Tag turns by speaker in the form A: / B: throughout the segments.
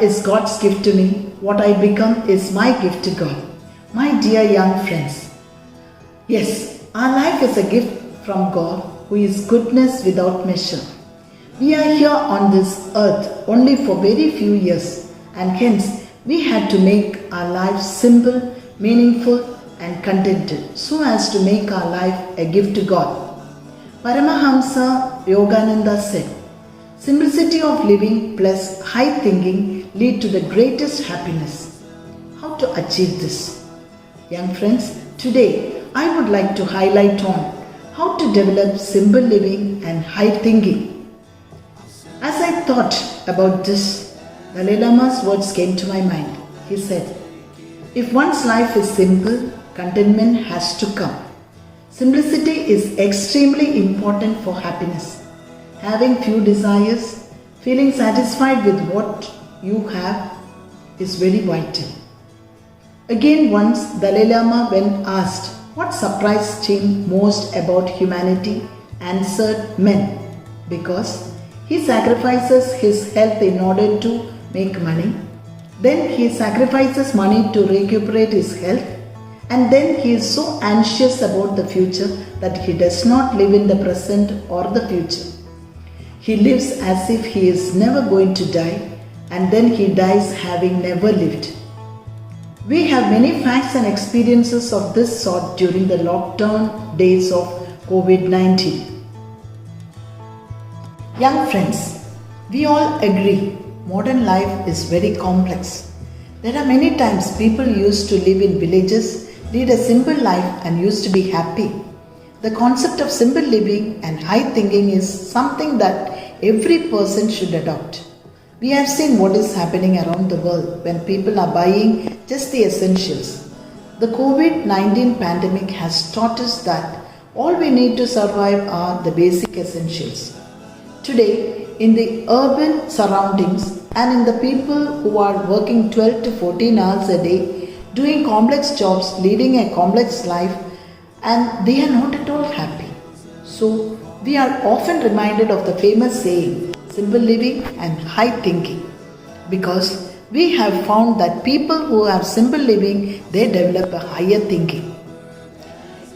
A: is God's gift to me. What I become is my gift to God. My dear young friends, yes, our life is a gift from God who is goodness without measure. We are here on this earth only for very few years, and hence we had to make our lives simple, meaningful and contented so as to make our life a gift to God. Paramahamsa Yogananda said, simplicity of living plus high thinking lead to the greatest happiness. How to achieve this? Young friends, today I would like to highlight on how to develop simple living and high thinking. As I thought about this, Dalai Lama's words came to my mind. He said, if one's life is simple, contentment has to come. Simplicity is extremely important for happiness. Having few desires, feeling satisfied with what you have is very vital. Again once Dalai Lama when asked what surprised him most about humanity, answered men, because he sacrifices his health in order to make money, then he sacrifices money to recuperate his health, and then he is so anxious about the future that he does not live in the present or the future. He lives as if he is never going to die, and then he dies having never lived. We have many facts and experiences of this sort during the lockdown days of COVID-19. Young friends, we all agree modern life is very complex. There are many times people used to live in villages, lead a simple life and used to be happy. The concept of simple living and high thinking is something that every person should adopt. We have seen what is happening around the world when people are buying just the essentials. The COVID-19 pandemic has taught us that all we need to survive are the basic essentials. Today, in the urban surroundings and in the people who are working 12 to 14 hours a day, doing complex jobs, leading a complex life, and they are not at all happy. So, we are often reminded of the famous saying, simple living and high thinking, because we have found that people who have simple living, they develop a higher thinking.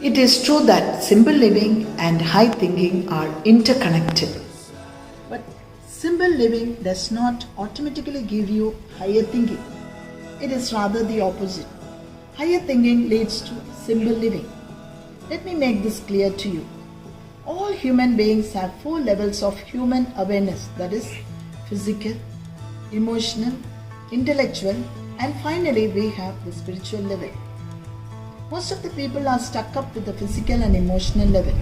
A: It is true that simple living and high thinking are interconnected. But simple living does not automatically give you higher thinking. It is rather the opposite. Higher thinking leads to simple living. Let me make this clear to you. All human beings have 4 levels of human awareness, that is physical, emotional, intellectual, and finally we have the spiritual level. Most of the people are stuck up with the physical and emotional level,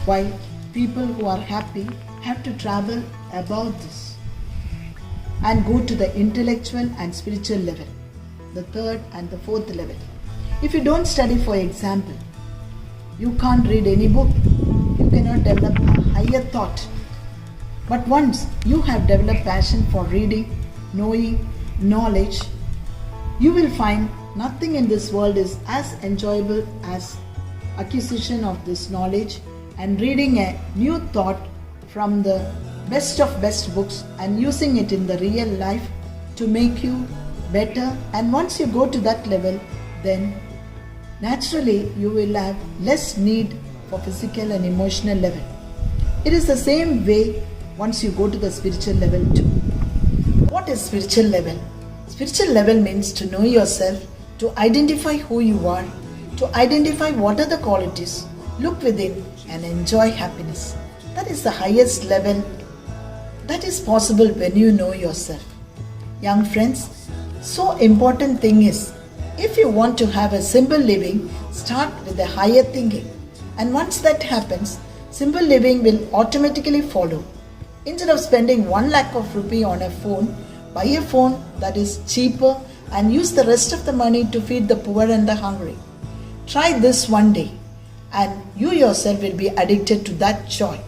A: while people who are happy have to travel above this and go to the intellectual and spiritual level, the 3rd and the 4th level. If you don't study, for example, you can't read any book. You cannot develop a higher thought. But once you have developed passion for reading, knowing, knowledge, you will find nothing in this world is as enjoyable as acquisition of this knowledge and reading a new thought from the best of best books and using it in the real life to make you better. And once you go to that level, then naturally you will have less need for physical and emotional level. It is the same way once you go to the spiritual level too. What is spiritual level? Spiritual level means to know yourself, to identify who you are, to identify what are the qualities, look within and enjoy happiness. That is the highest level that is possible when you know yourself. Young friends, so important thing is, if you want to have a simple living, start with a higher thinking. And once that happens, simple living will automatically follow. Instead of spending 1 lakh of rupee on a phone, buy a phone that is cheaper and use the rest of the money to feed the poor and the hungry. Try this one day and you yourself will be addicted to that joy.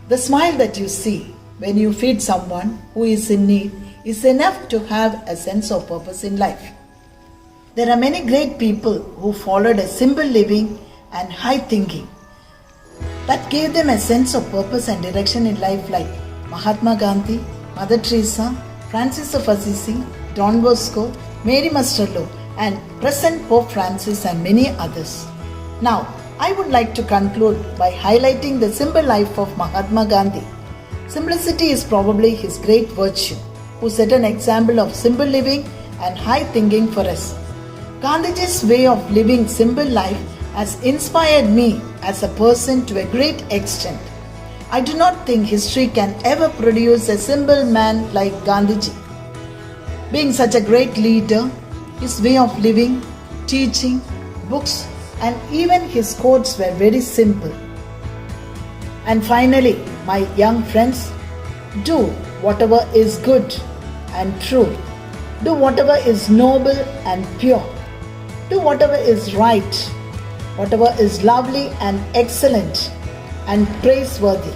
A: The smile that you see when you feed someone who is in need is enough to have a sense of purpose in life. There are many great people who followed a simple living and high thinking that gave them a sense of purpose and direction in life, like Mahatma Gandhi, Mother Teresa, Francis of Assisi, Don Bosco, Mary Masterlo, and present Pope Francis and many others. Now, I would like to conclude by highlighting the simple life of Mahatma Gandhi. Simplicity is probably his great virtue, who set an example of simple living and high thinking for us. Gandhiji's way of living simple life has inspired me as a person to a great extent. I do not think history can ever produce a simple man like Gandhiji. Being such a great leader, his way of living, teaching, books, and even his quotes were very simple. And finally, my young friends, do whatever is good and true. Do whatever is noble and pure. Do whatever is right, whatever is lovely and excellent and praiseworthy.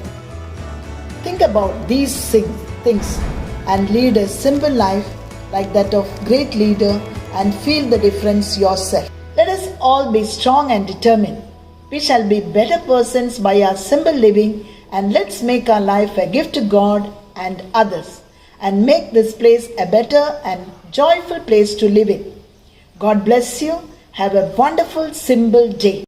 A: Think about these things and lead a simple life like that of great leader and feel the difference yourself. Let us all be strong and determined. We shall be better persons by our simple living, and let's make our life a gift to God and others and make this place a better and joyful place to live in. God bless you. Have a wonderful, simple day.